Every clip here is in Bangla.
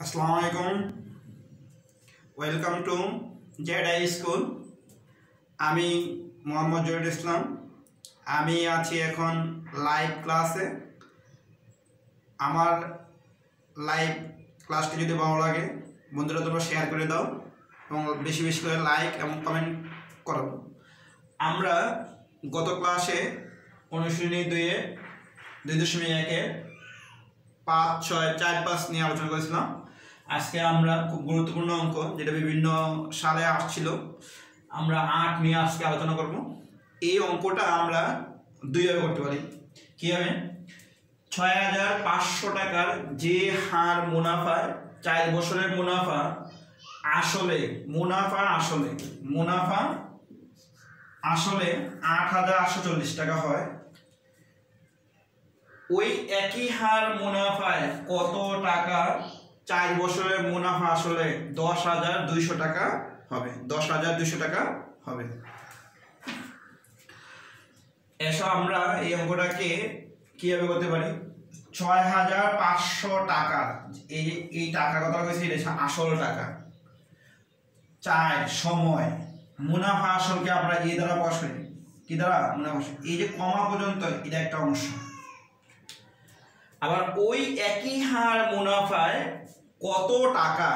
আসসালামু আলাইকুম, ওয়েলকাম টু জেডআই স্কুল। আমি মোহাম্মদ জহির ইসলাম। আমি আছি এখন লাইভ ক্লাসে। আমার লাইভ ক্লাসটি যদি ভালো লাগে বন্ধুরা তোমরা শেয়ার করে দাও এবং বেশি বেশি করে লাইক এবং কমেন্ট করো। আমরা গত ক্লাসে অনুশীলনী 2.1 5, 6, 4, 5 নিয়ে আলোচনা করেছিলাম। আজকে আমরা খুব গুরুত্বপূর্ণ অঙ্ক, যেটা বিভিন্ন সালে আসছিল, আমরা 8 নিয়ে আজকে আলোচনা করব। এই অঙ্কটা আমরা দুইভাবে করতে পারি। কীভাবে? 6,500 টাকার যে হার মুনাফায় 4 বছরের মুনাফা আসলে 8,840 টাকা হয়, ওই একই হার মুনাফায় কত টাকা 4 বছরের মুনাফা আসলে 10,200 টাকা হবে। 10,200 টাকা হবে। এসব আমরা এই অঙ্কটাকে কিভাবে করতে পারি? 6,500 টাকা, এই টাকা কথা বলছি, এটা আসল টাকা। 4 সময় মুনাফা আসলকে আমরা এই দ্বারা প্রকাশ করি। কি দ্বারা? মুনাফা। এই যে কমা পর্যন্ত এটা একটা অংশ। আবার ওই একই হার মুনাফায় কত টাকা,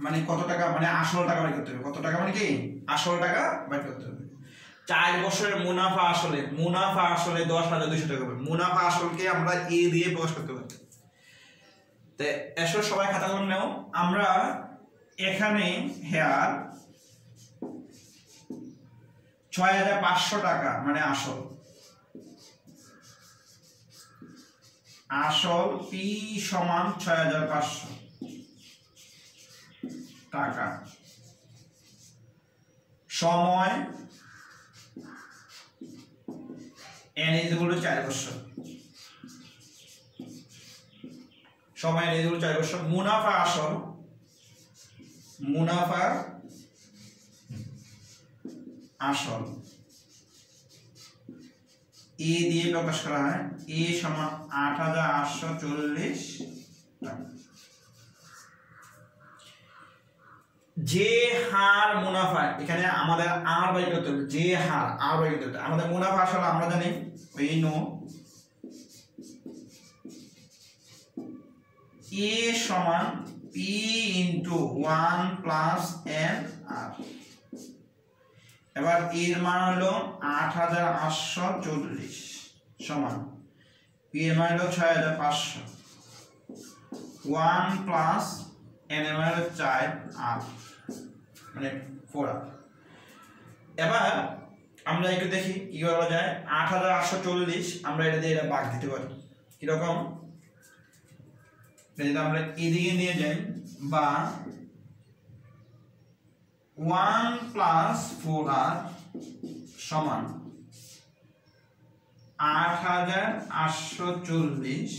মানে কত টাকা মানে আসল টাকা বের করতে হবে। কত টাকা মানে কি? আসল টাকা বের করতে হবে। 4 বছরের মুনাফা আসলে 10,200 টাকা হবে। মুনাফা আসলকে আমরা এ দিয়ে প্রকাশ করতে পারি। তো এসো সবাই খাতা কলম নাও। আমরা এখানে হেয়ার 6,500 টাকা মানে আসল পি সমান 6,500 টাকা, সময় n = 4 বছর, সময় n = 4 বছর। মুনাফা আসল এ দিয়ে প্রকাশ করা হয়। এ সমান 8,840 টাকা। যে হার মুনাফা, এখানে আমাদের আর বাই করতে হবে। যে হার আর বাই করতে হবে। আমাদের মুনাফা আসলে আমরা জানি ওই নো এ সমান পি ইন্টু 1 প্লাস এন আর। এবার এর মান হলো 8,840 সমান পি এর মান হলো 6,500, 1 প্লাস এন এর মান হলো 4 আর মানে 4 আর। এবার আমরা একটু দেখি কি করা যায়। 8,840 আমরা এটা দিয়ে এটা ভাগ দিতে পারি। কিরকম? যদি আমরা এদিকে নিয়ে যাই, বা 1 প্লাস 4r সমান 8,840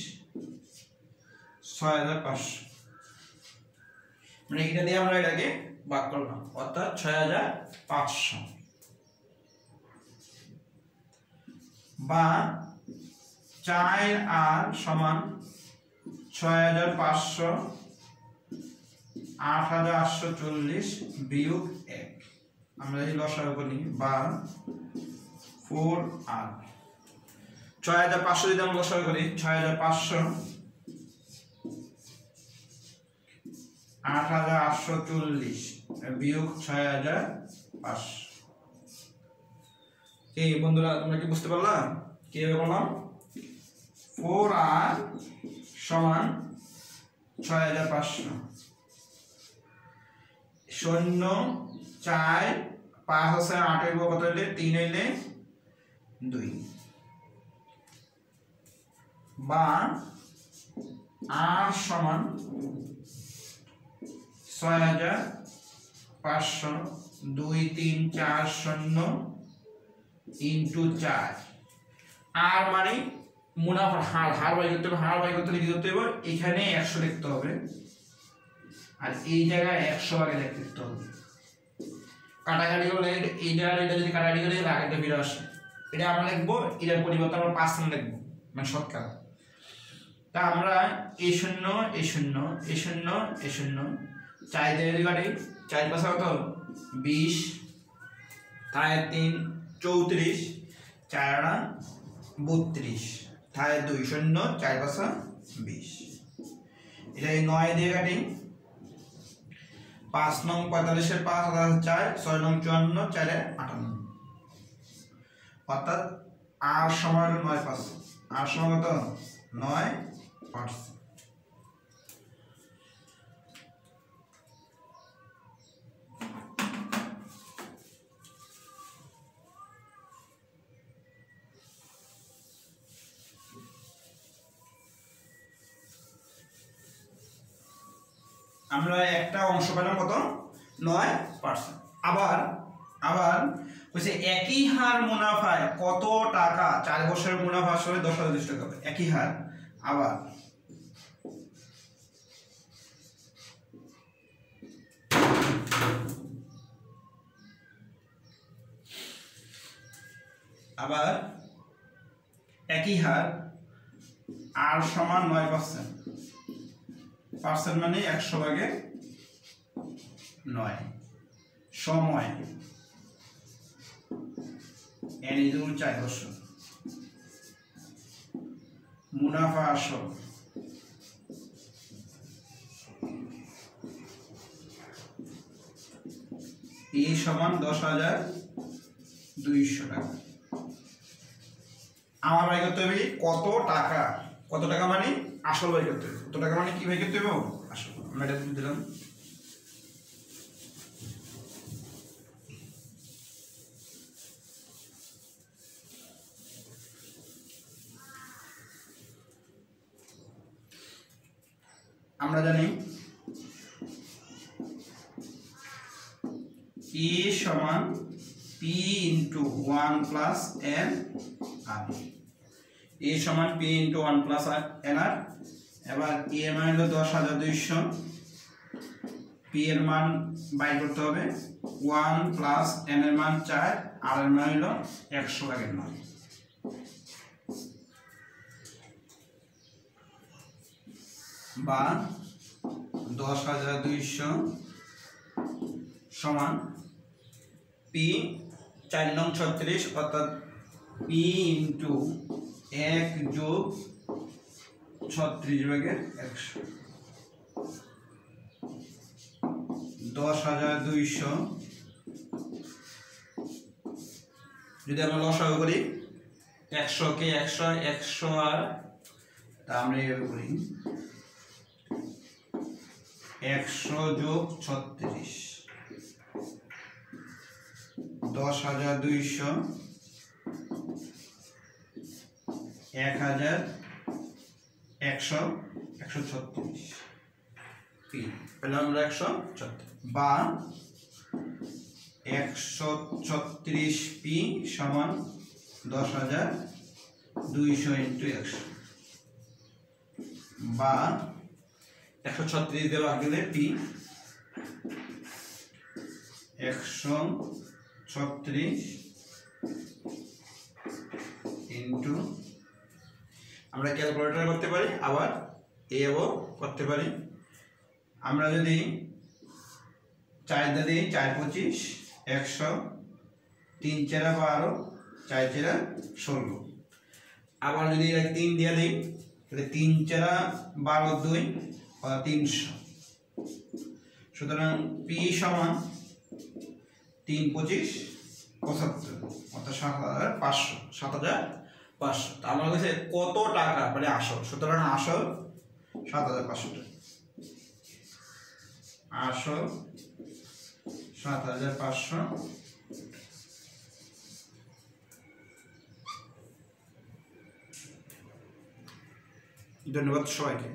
6,500, মানে এটা দিয়ে আমরা এটাকে ভাগ করলাম, অর্থাৎ 6,500, বা 4r সমান 6,500 8,840 বিয়োগ 1, আমরা এই লসাগু করি, বা 4r। 6,500 যদি আমরা লসাগু করি, 6,500 8,840 বিয়োগ 6,500। এই বন্ধুরা তোমরা কি বুঝতে পারলা কিভাবে করলাম? 4r সমান 6,500 শূন্য 4 5 আছে 8 হইব, কত হইলে 3 হইলে 2, বা r সমান 6,500 2 3 4 0 ইন্টু 4। আর মানে মুনাফার হার বাই করতে হবে। হার বাই করতে লিখতে হবে এখানে 100 লিখতে হবে, আর এই জায়গায় 100 আগে লিখতে হবে। কাটাকাটি করলে এটা যদি কাটাকাটি করে আগেটা ফিরে আসে, এটা আমরা লিখবো, এটার পরিবর্তে আমরা 5% লিখবো, মানে শতকরা। তা আমরা এই শূন্য এই শূন্য এই শূন্য এই শূন্য 4 দিয়ে কাটি, 4 পাশে কত 20, তাই 3 34, 4 আনা 32, তাই 2 শূন্য 4 পাশে 20। এটা 9 দিয়ে কাটি, 5 নং 45 এর 5 আর 4, 6 নং 54, 4 এ 58, অর্থাৎ r সমান 9%, r সমান কত 9%। আমরা একটা অংশ পেলাম কত 9%। আবার আবার কইছে একই হার মুনাফায় কত টাকা 4 বছরের মুনাফা আসলে 10,000 টাকা হবে, একই হার। আবার একই হার r সমান 9%, পার্সেন্ট মানে 100 ভাগে 9, সময় n = 4 বছর, মুনাফা আসল e সমান 10,200 টাকা। আমার বাই করতে হবে কত টাকা, কত টাকা মানে আসল বাই করতে হবে, কত টাকা মানে কি বাই করতে হবে আসল। আমরা এটা দিলাম, আমরা জানি E সমান P into 1 plus N R, E সমান P into 1 plus N R। এবার E এর মান হলো 10,200, P এর মান বাই করতে হবে, 1 plus N এর মান 4, R এর মান হলো 100 ভাগে 9, বা 10,200 সমান P 4 নং 36, অর্থাৎ P ইন্টু 1 যোগ 36 ভাগের 100, 10,200 যদি আমরা লসাগু করি 100 কে 100, 100 আর তা আমরা এইভাবে করি 100 যোগ 36, 10,200, 1,000, 100, 136 পেলাম আমরা 136, বা 136 পি সমান 10,200 ইন্টু 100, বা 136 দিয়ে ভাগ দিলে পি 136 ইন্টু, আমরা ক্যালকুলেটর করতে পারি, আবার এও করতে পারি। আমরা যদি 4 দিয়ে দিই 4 25, 100, 3 4 12, 4 4 16, আবার যদি 3 দিয়ে দিই তাহলে 3 4 12 2 300, সুতরাং পি সমান 3 25 75, অর্থাৎ 7,500, 7,500। তা আমার কাছে কত টাকা মানে আসল, সুতরাং আসল 7,500 টাকা, আসল 7,500। ধন্যবাদ সবাইকে।